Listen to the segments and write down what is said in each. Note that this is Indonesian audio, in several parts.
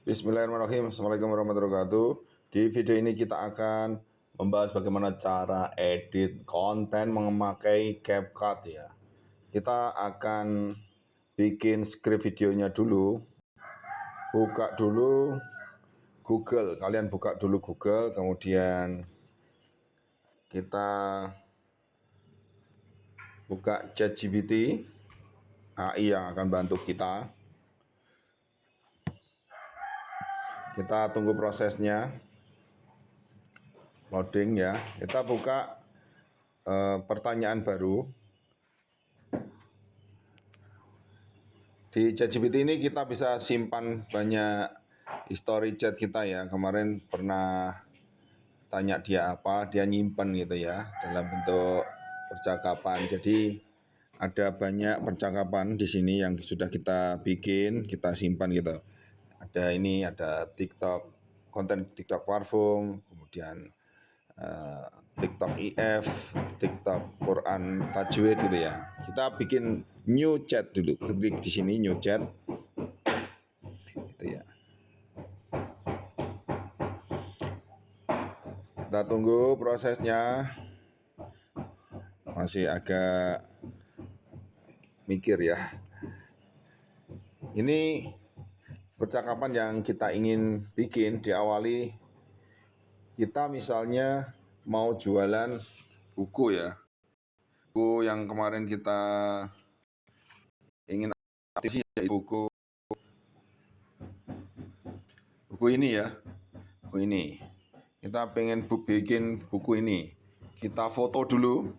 Bismillahirrahmanirrahim. Assalamualaikum warahmatullahi wabarakatuh. Di video ini kita akan membahas bagaimana cara edit konten memakai CapCut ya. Kita akan bikin script videonya dulu. Buka dulu Google. Kalian buka dulu Google, kemudian kita buka ChatGPT. AI yang akan bantu kita. Kita tunggu prosesnya. Loading ya. Kita buka pertanyaan baru. Di ChatGPT ini kita bisa simpan banyak history chat kita ya. Kemarin pernah tanya dia apa, dia nyimpen gitu ya dalam bentuk percakapan. Jadi ada banyak percakapan di sini yang sudah kita bikin, kita simpan gitu. Ada ini, ada TikTok, konten TikTok parfum, kemudian TikTok IF, TikTok Quran Tajwid gitu ya. Kita bikin new chat dulu. Klik di sini new chat. Gitu ya. Kita tunggu prosesnya. Masih agak mikir ya. Ini percakapan yang kita ingin bikin diawali kita misalnya mau jualan buku ya. Buku yang kemarin kita ingin aktif buku ini ya. Buku ini. Kita pengen bikin buku ini. Kita foto dulu.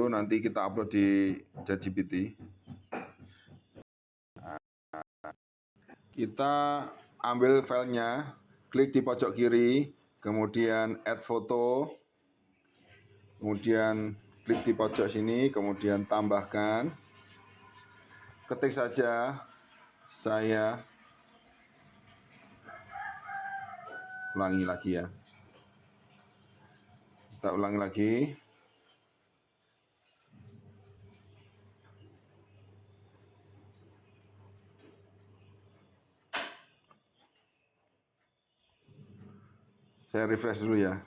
Nanti kita upload di ChatGPT. Kita ambil filenya, klik di pojok kiri, kemudian add foto, kemudian klik di pojok sini, kemudian tambahkan. Ketik saja saya, ulangi lagi ya. Kita ulangi lagi. Saya refresh dulu ya.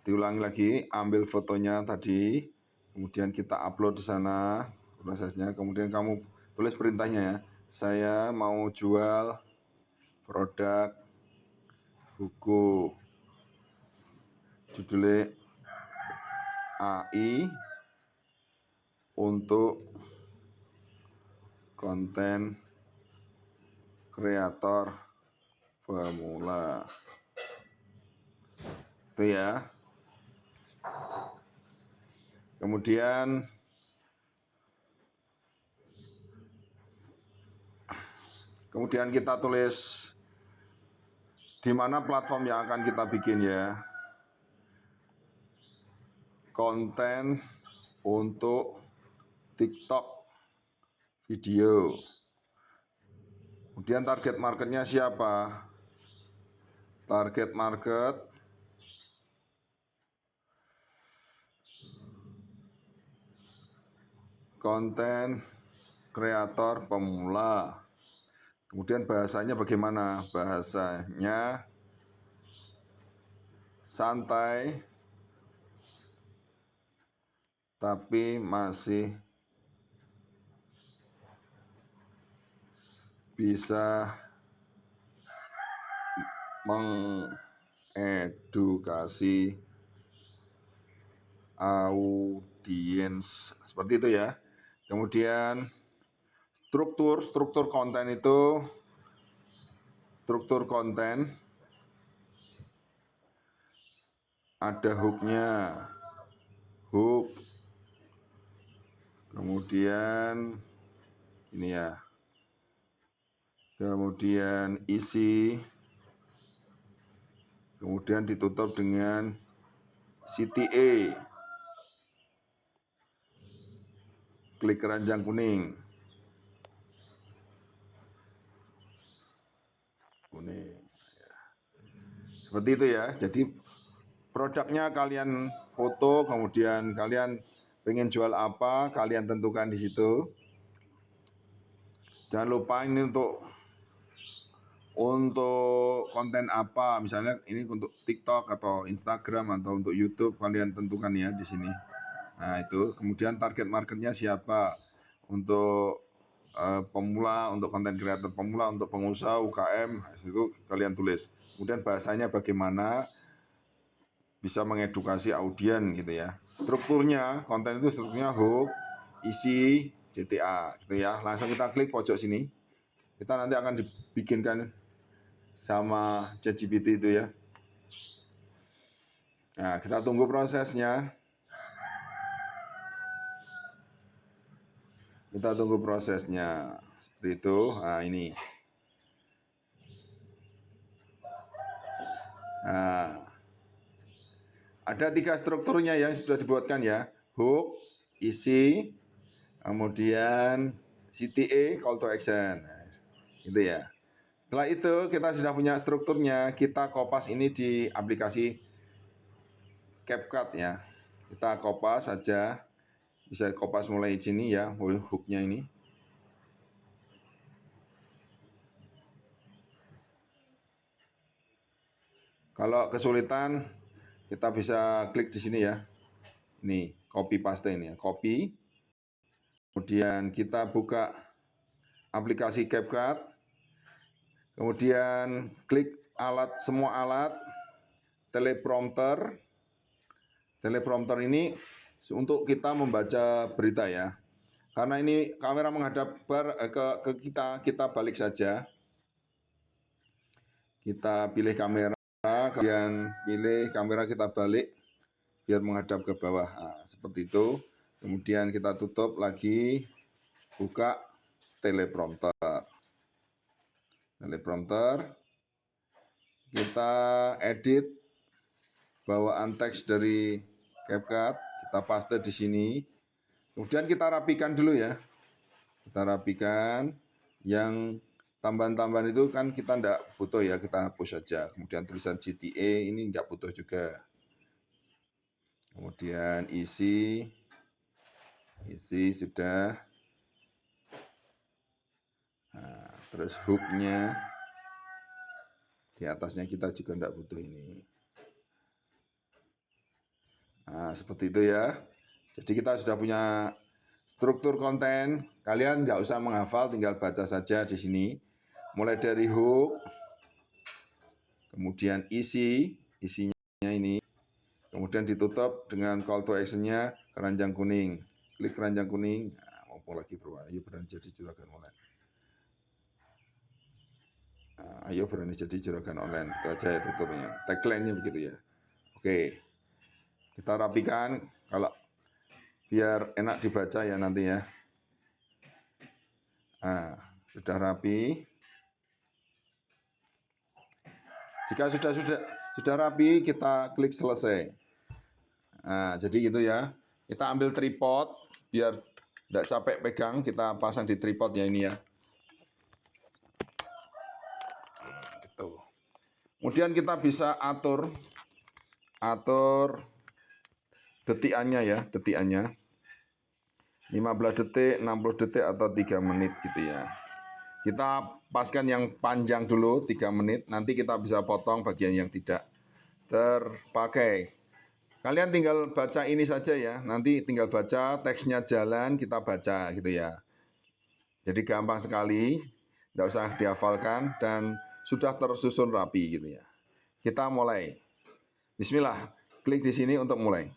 Diulangi lagi, ambil fotonya tadi, kemudian kita upload di sana prosesnya, kemudian kamu tulis perintahnya ya. Saya mau jual produk buku, judulnya AI untuk konten kreator pemula. Itu ya. Kemudian kita tulis di mana platform yang akan kita bikin ya. Konten untuk TikTok video. Kemudian target marketnya siapa? Target market konten kreator pemula. Kemudian bahasanya bagaimana? Bahasanya santai tapi masih bisa mengedukasi audiens, seperti itu ya. Kemudian struktur konten itu, struktur konten ada hook-nya, hook, kemudian ini ya, kemudian isi, kemudian ditutup dengan CTA, klik keranjang kuning. Seperti itu ya. Jadi produknya kalian foto, kemudian kalian pengen jual apa, kalian tentukan di situ. Jangan lupa ini untuk konten apa, misalnya ini untuk TikTok atau Instagram atau untuk YouTube, kalian tentukan ya di sini. Nah itu, kemudian target marketnya siapa, untuk pemula, untuk konten kreator pemula, untuk pengusaha, UKM, itu kalian tulis. Kemudian bahasanya bagaimana, bisa mengedukasi audien gitu ya. Strukturnya, konten itu strukturnya hook, isi, CTA gitu ya. Langsung kita klik pojok sini. Kita nanti akan dibikinkan sama ChatGPT itu ya. Nah, kita tunggu prosesnya. Kita tunggu prosesnya. Seperti itu. Nah, ini. Nah, ada 3 strukturnya yang sudah dibuatkan ya. Hook, isi, kemudian CTA, call to action. Nah, itu ya. Setelah itu kita sudah punya strukturnya, kita kopas ini di aplikasi CapCut ya. Kita kopas saja, bisa kopas mulai di sini ya, hooknya ini. Kalau kesulitan, kita bisa klik di sini ya. Ini, copy paste ini ya, copy. Kemudian kita buka aplikasi CapCut. Kemudian klik alat, semua alat, teleprompter. Teleprompter ini untuk kita membaca berita ya. Karena ini kamera menghadap ke kita balik saja. Kita pilih kamera, kemudian pilih kamera kita balik biar menghadap ke bawah. Nah, seperti itu. Kemudian kita tutup lagi, buka teleprompter. Teleprompter, kita edit bawaan teks dari CapCut, kita paste di sini. Kemudian kita rapikan dulu ya. Kita rapikan. Yang tambahan-tambahan itu kan kita tidak butuh ya, kita hapus saja. Kemudian tulisan CTA ini tidak butuh juga. Kemudian isi sudah. Nah, terus hooknya di atasnya kita juga tidak butuh ini. Nah, seperti itu ya. Jadi kita sudah punya struktur konten. Kalian nggak usah menghafal, tinggal baca saja di sini. Mulai dari hook, kemudian isinya ini, kemudian ditutup dengan call to action-nya keranjang kuning. Klik keranjang kuning, nah, maupun lagi berwarna, ayo berani jadi juragan online. Nah, ayo berani jadi juragan online, itu aja ya tutupnya. Tagline-nya begitu ya. Oke, kita rapikan, kalau biar enak dibaca ya nanti ya. Nah, sudah rapi. Jika sudah rapi, kita klik selesai. Nah, jadi gitu ya. Kita ambil tripod biar tidak capek pegang, kita pasang di tripod ya ini ya. Gitu. Kemudian kita bisa atur detikannya ya, detikannya. 15 detik, 60 detik atau 3 menit gitu ya. Kita paskan yang panjang dulu 3 menit, nanti kita bisa potong bagian yang tidak terpakai. Kalian tinggal baca ini saja ya, nanti tinggal baca, teksnya jalan, kita baca gitu ya. Jadi gampang sekali, tidak usah dihafalkan dan sudah tersusun rapi gitu ya. Kita mulai. Bismillah, klik di sini untuk mulai.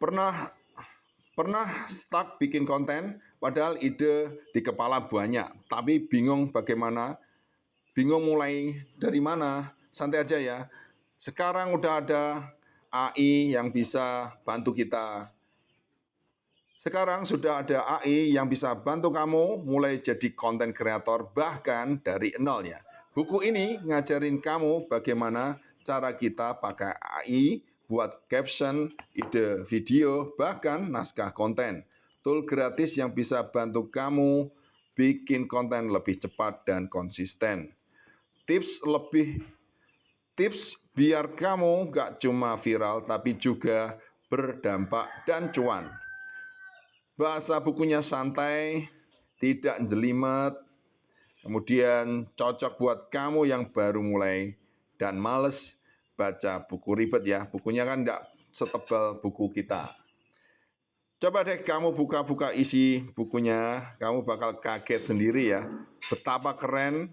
Pernah stuck bikin konten, padahal ide di kepala banyak, tapi bingung bagaimana, bingung mulai dari mana, santai aja ya. Sekarang udah ada AI yang bisa bantu kita. Sekarang sudah ada AI yang bisa bantu kamu mulai jadi konten kreator bahkan dari nol ya. Buku ini ngajarin kamu bagaimana cara kita pakai AI buat caption, ide video, bahkan naskah konten. Tool gratis yang bisa bantu kamu bikin konten lebih cepat dan konsisten. Tips biar kamu gak cuma viral tapi juga berdampak dan cuan. Bahasa bukunya santai, tidak jelimet, kemudian cocok buat kamu yang baru mulai dan males baca buku ribet ya. Bukunya kan tidak setebal buku kita. Coba deh kamu buka-buka isi bukunya, kamu bakal kaget sendiri ya. Betapa keren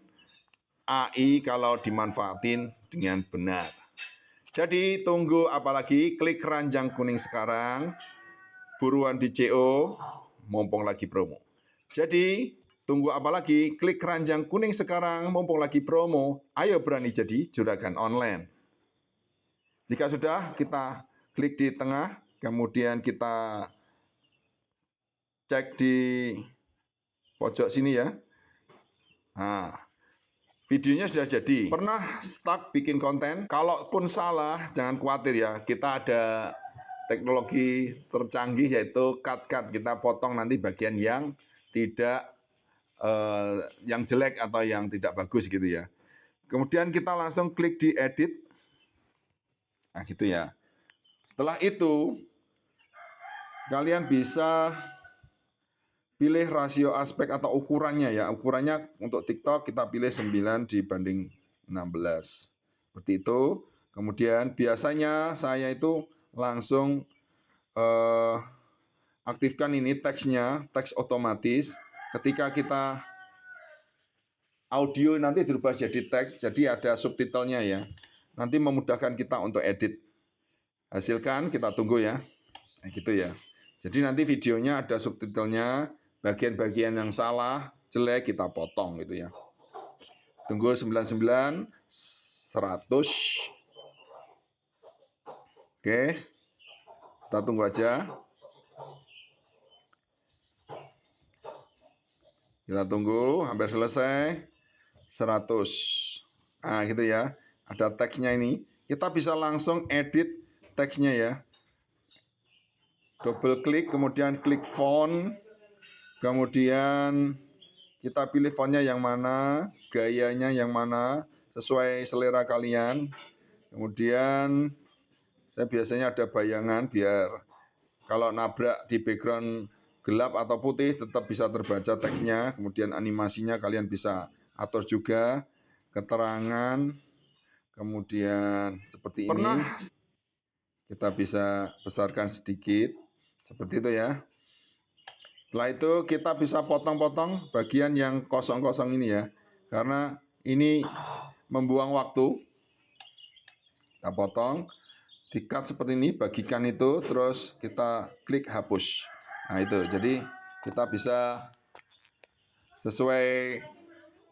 AI kalau dimanfaatin dengan benar. Jadi tunggu apalagi, klik keranjang kuning sekarang, buruan di CO, mumpung lagi promo. Jadi tunggu apa lagi? Klik keranjang kuning sekarang, mumpung lagi promo. Ayo berani jadi juragan online. Jika sudah, kita klik di tengah, kemudian kita cek di pojok sini ya. Nah, videonya sudah jadi. Pernah stuck bikin konten? Kalaupun salah, jangan khawatir ya. Kita ada teknologi tercanggih yaitu cut. Kita potong nanti bagian yang tidak yang jelek atau yang tidak bagus gitu ya. Kemudian kita langsung klik di edit. Nah gitu ya. Setelah itu kalian bisa pilih rasio aspek atau ukurannya ya. Ukurannya untuk TikTok kita pilih 9 dibanding 16. Seperti itu. Kemudian biasanya saya itu langsung aktifkan ini teksnya, teks otomatis. Ketika kita audio nanti dirubah jadi teks, jadi ada subtitlenya ya. Nanti memudahkan kita untuk edit. Hasilkan, kita tunggu ya. Nah, gitu ya. Jadi nanti videonya ada subtitlenya, bagian-bagian yang salah, jelek kita potong gitu ya. Tunggu 99, 100. Oke. Kita tunggu aja. Kita tunggu, hampir selesai. 100. Nah, gitu ya. Ada teksnya ini. Kita bisa langsung edit teksnya ya. Double klik, kemudian klik font. Kemudian kita pilih fontnya yang mana, gayanya yang mana, sesuai selera kalian. Kemudian saya biasanya ada bayangan biar kalau nabrak di background gelap atau putih tetap bisa terbaca teksnya. Kemudian animasinya kalian bisa atur juga, keterangan, kemudian seperti ini. Kita bisa besarkan sedikit, seperti itu ya. Setelah itu kita bisa potong-potong bagian yang kosong-kosong ini ya. Karena ini membuang waktu. Kita potong, di-cut seperti ini, bagikan itu, terus kita klik hapus. Nah itu, jadi kita bisa sesuai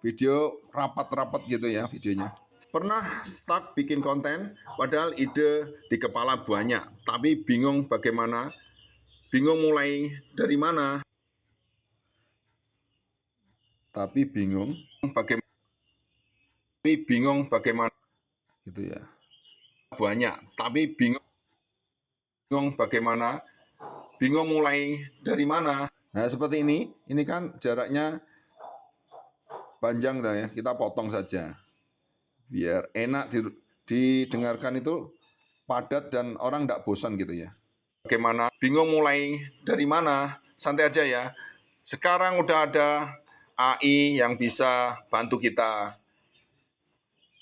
video rapat-rapat gitu ya videonya. Pernah stuck bikin konten, padahal ide di kepala banyak, tapi bingung bagaimana, bingung mulai dari mana, tapi bingung bagaimana, gitu ya. Banyak, tapi bingung bagaimana, bingung mulai dari mana. Nah seperti ini kan jaraknya panjang ya, kita potong saja. Biar enak didengarkan itu padat dan orang tidak bosan gitu ya. Bagaimana? Bingung mulai dari mana? Santai aja ya. Sekarang udah ada AI yang bisa bantu kita.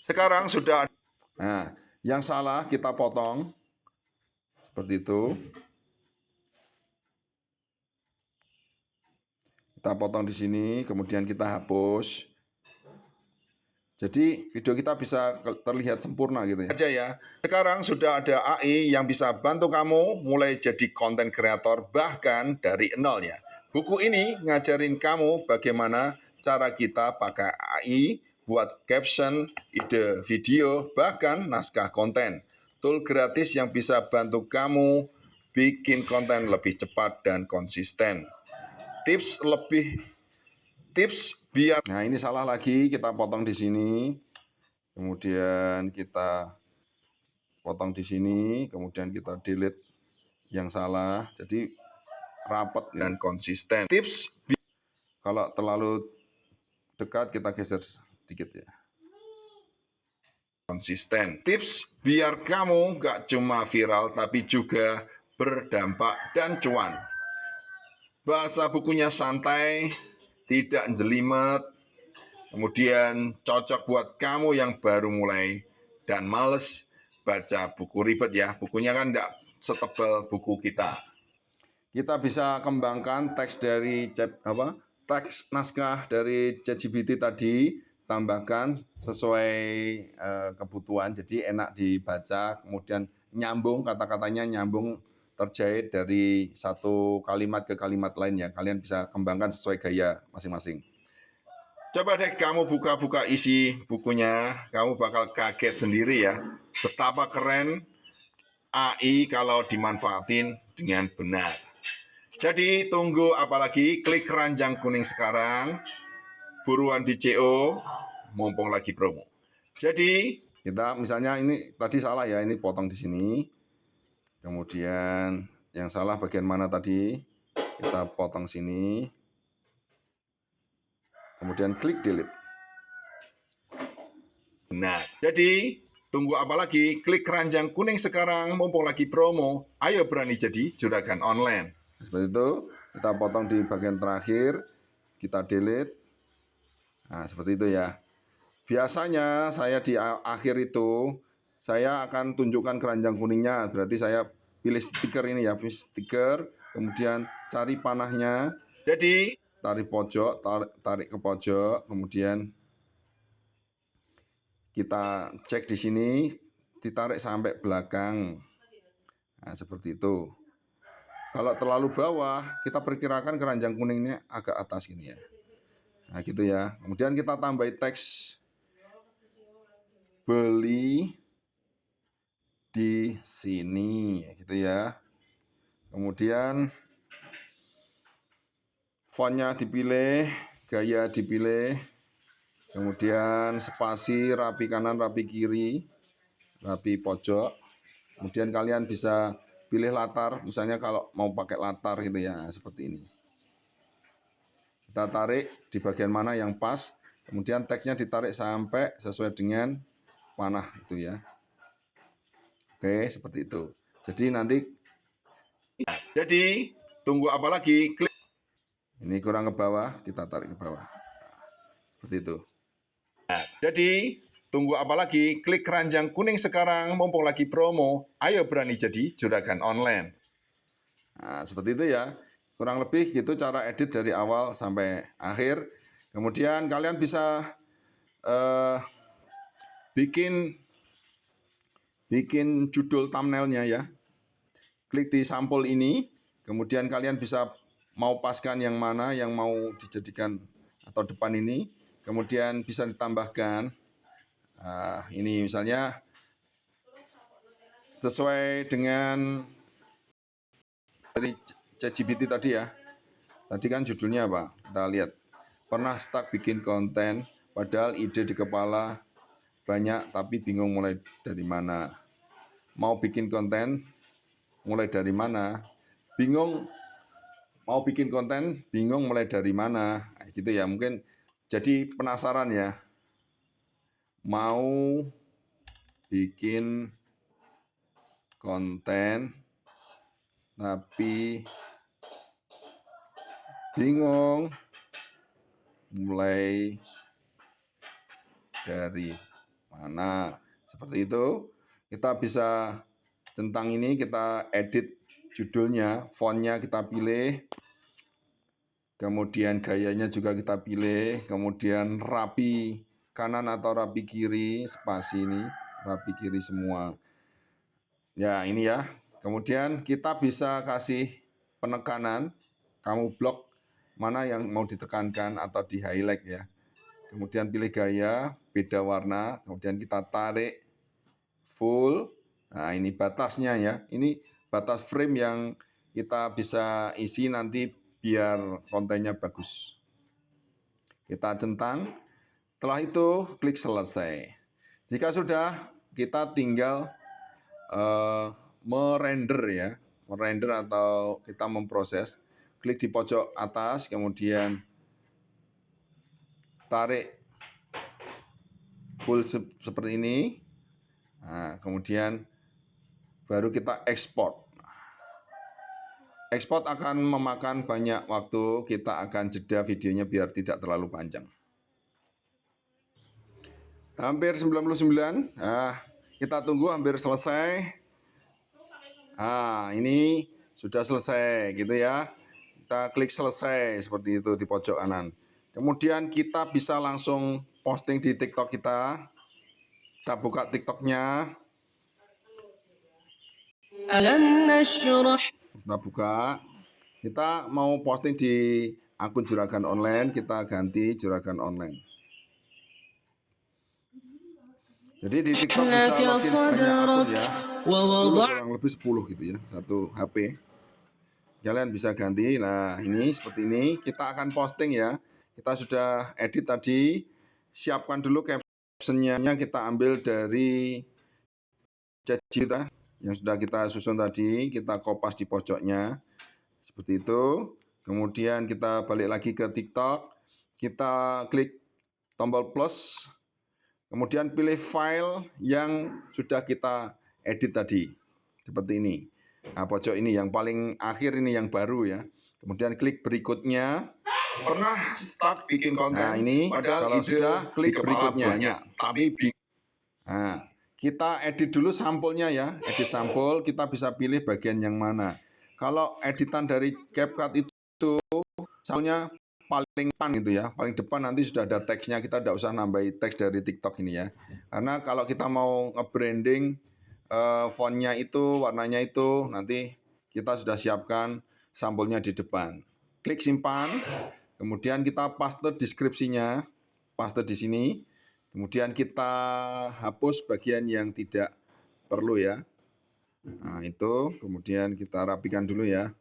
Sekarang sudah. Nah, yang salah kita potong seperti itu. Kita potong di sini, kemudian kita hapus. Jadi video kita bisa terlihat sempurna gitu ya. Aja ya. Sekarang sudah ada AI yang bisa bantu kamu mulai jadi konten kreator bahkan dari nol ya. Buku ini ngajarin kamu bagaimana cara kita pakai AI buat caption, ide video, bahkan naskah konten. Tool gratis yang bisa bantu kamu bikin konten lebih cepat dan konsisten. Tips biar. Nah, ini salah lagi, kita potong di sini. Kemudian kita potong di sini, kemudian kita delete yang salah. Jadi rapat dan konsisten. Tips kalau terlalu dekat kita geser sedikit ya. Konsisten. Tips biar kamu gak cuma viral tapi juga berdampak dan cuan. Bahasa bukunya santai, tidak jelimet, kemudian cocok buat kamu yang baru mulai dan males baca buku ribet ya. Bukunya kan tidak setebal buku kita. Kita bisa kembangkan teks dari teks naskah dari ChatGPT tadi, tambahkan sesuai kebutuhan, jadi enak dibaca, kemudian nyambung, kata-katanya nyambung, terjahit dari satu kalimat ke kalimat lainnya. Kalian bisa kembangkan sesuai gaya masing-masing. Coba deh kamu buka-buka isi bukunya, kamu bakal kaget sendiri ya, betapa keren AI kalau dimanfaatin dengan benar. Jadi tunggu apalagi, klik keranjang kuning sekarang, buruan di CO, mumpung lagi promo. Jadi kita misalnya ini tadi salah ya, ini potong di sini. Kemudian yang salah bagian mana tadi? Kita potong sini. Kemudian klik delete. Nah, jadi tunggu apa lagi? Klik keranjang kuning sekarang, mumpung lagi promo. Ayo berani jadi juragan online. Seperti itu, kita potong di bagian terakhir, kita delete. Nah, seperti itu ya. Biasanya saya di akhir itu, saya akan tunjukkan keranjang kuningnya. Berarti saya pilih stiker ini ya, pilih stiker, kemudian cari panahnya. Jadi, tarik pojok, tarik ke pojok, kemudian kita cek di sini, ditarik sampai belakang. Nah, seperti itu. Kalau terlalu bawah, kita perkirakan keranjang kuningnya agak atas ini ya. Nah, gitu ya. Kemudian kita tambahin teks beli di sini, gitu ya. Kemudian fontnya dipilih, gaya dipilih, kemudian spasi rapi kanan, rapi kiri, rapi pojok. Kemudian kalian bisa pilih latar, misalnya kalau mau pakai latar gitu ya, seperti ini. Kita tarik di bagian mana yang pas, kemudian teksnya ditarik sampai sesuai dengan panah itu ya. Oke, seperti itu. Jadi tunggu apa lagi? Klik. Ini kurang ke bawah, kita tarik ke bawah. Seperti itu. Jadi tunggu apa lagi? Klik keranjang kuning sekarang, mumpung lagi promo. Ayo berani jadi juragan online. Nah, seperti itu ya. Kurang lebih gitu cara edit dari awal sampai akhir. Kemudian kalian bisa bikin judul thumbnailnya ya. Klik di sampul ini, kemudian kalian bisa mau paskan yang mana yang mau dijadikan atau depan ini. Kemudian bisa ditambahkan ini misalnya sesuai dengan dari ChatGPT tadi ya. Tadi kan judulnya apa? Kita lihat. Pernah stuck bikin konten, padahal ide di kepala banyak tapi bingung mulai dari mana. Mau bikin konten, mulai dari mana? Bingung mau bikin konten, bingung mulai dari mana? Gitu ya, mungkin jadi penasaran ya. Mau bikin konten tapi bingung mulai dari mana. Seperti itu, kita bisa centang ini, kita edit judulnya, fontnya kita pilih, kemudian gayanya juga kita pilih, kemudian rapi kanan atau rapi kiri, spasi ini, rapi kiri semua. Ya, ini ya. Kemudian kita bisa kasih penekanan, kamu blok mana yang mau ditekankan atau di highlight ya. Kemudian pilih gaya, beda warna, kemudian kita tarik full. Nah, ini batasnya ya. Ini batas frame yang kita bisa isi nanti biar kontennya bagus. Kita centang. Setelah itu klik selesai. Jika sudah, kita tinggal merender ya, merender atau kita memproses. Klik di pojok atas, kemudian tarik full seperti ini. Nah, kemudian baru kita ekspor. Ekspor akan memakan banyak waktu, kita akan jeda videonya biar tidak terlalu panjang. Hampir 99, kita tunggu hampir selesai. Ini sudah selesai gitu ya. Kita klik selesai seperti itu di pojok kanan. Kemudian kita bisa langsung posting di TikTok kita. Kita buka TikToknya. Kita buka. Kita mau posting di akun Juragan Online, kita ganti Juragan Online. Jadi di TikTok bisa login banyak akun ya. 10, kurang lebih 10 gitu ya, satu HP. Kalian bisa ganti. Nah, ini seperti ini. Kita akan posting ya. Kita sudah edit tadi. Siapkan dulu captionnya. Kita ambil dari ChatGPT yang sudah kita susun tadi. Kita kopas di pojoknya. Seperti itu. Kemudian kita balik lagi ke TikTok. Kita klik tombol plus. Kemudian pilih file yang sudah kita edit tadi. Seperti ini. Nah, pojok ini yang paling akhir ini yang baru ya. Kemudian klik berikutnya. Pernah stuck bikin konten? Nah, ini kalau sudah klik berikutnya. Banyak, tapi Nah, kita edit dulu sampulnya ya. Edit sampul, kita bisa pilih bagian yang mana. Kalau editan dari CapCut itu sampulnya paling depan gitu ya. Paling depan nanti sudah ada teksnya, kita tidak usah nambahin teks dari TikTok ini ya. Karena kalau kita mau nge-branding fontnya itu, warnanya itu, nanti kita sudah siapkan sampulnya di depan. Klik simpan, kemudian kita paste deskripsinya, paste di sini. Kemudian kita hapus bagian yang tidak perlu ya. Nah itu, kemudian kita rapikan dulu ya.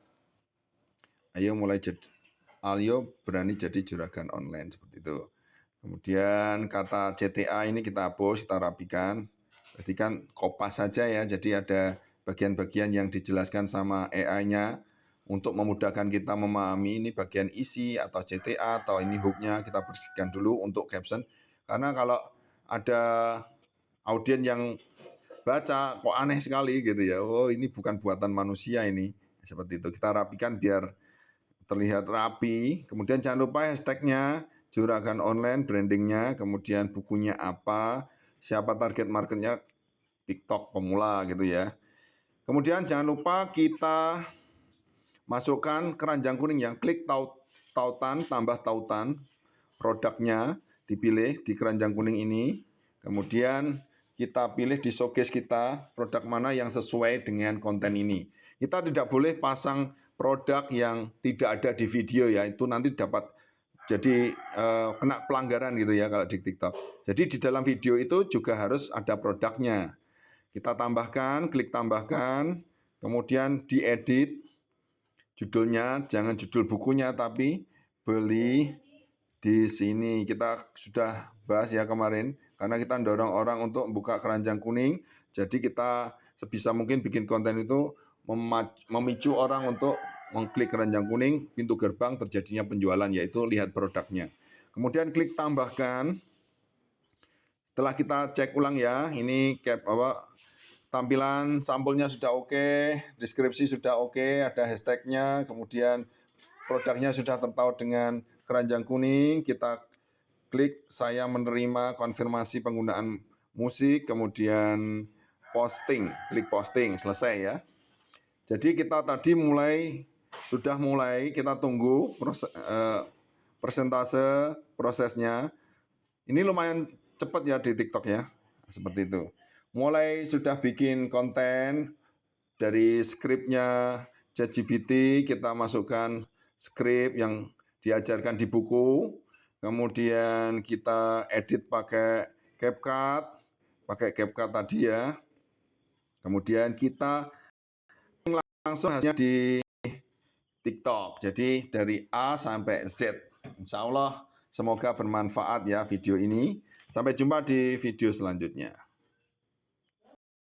Ayo berani jadi juragan online, seperti itu. Kemudian kata CTA ini kita hapus, kita rapikan. Jadi kan kopas saja ya, jadi ada bagian-bagian yang dijelaskan sama AI-nya untuk memudahkan kita memahami ini bagian isi atau CTA atau ini hook-nya kita bersihkan dulu untuk caption. Karena kalau ada audiens yang baca kok aneh sekali gitu ya, oh ini bukan buatan manusia ini, seperti itu. Kita rapikan biar terlihat rapi. Kemudian jangan lupa hashtagnya, Juragan Online, brandingnya, kemudian bukunya apa, siapa target marketnya, TikTok pemula gitu ya. Kemudian jangan lupa kita masukkan keranjang kuning yang klik tautan, tambah tautan, produknya dipilih di keranjang kuning ini. Kemudian kita pilih di showcase kita produk mana yang sesuai dengan konten ini. Kita tidak boleh pasang produk yang tidak ada di video ya, itu nanti dapat jadi kena pelanggaran gitu ya kalau di TikTok. Jadi di dalam video itu juga harus ada produknya. Kita tambahkan, klik tambahkan, kemudian diedit judulnya, jangan judul bukunya tapi beli di sini. Kita sudah bahas ya kemarin, karena kita dorong orang untuk buka keranjang kuning, jadi kita sebisa mungkin bikin konten itu memicu orang untuk mengklik keranjang kuning, pintu gerbang terjadinya penjualan, yaitu lihat produknya. Kemudian klik tambahkan. Setelah kita cek ulang ya, ini tampilan sampulnya sudah oke, deskripsi sudah oke, ada hashtagnya, kemudian produknya sudah tertaup dengan keranjang kuning. Kita klik saya menerima konfirmasi penggunaan musik, kemudian posting, klik posting, selesai ya. Jadi kita tadi sudah mulai, kita tunggu persentase prosesnya. Ini lumayan cepat ya di TikTok ya, seperti itu. Mulai sudah bikin konten dari skripnya ChatGPT, kita masukkan skrip yang diajarkan di buku, kemudian kita edit pakai CapCut tadi ya. Kemudian kita langsung hasilnya di TikTok. Jadi dari A sampai Z. Insya Allah semoga bermanfaat ya video ini. Sampai jumpa di video selanjutnya.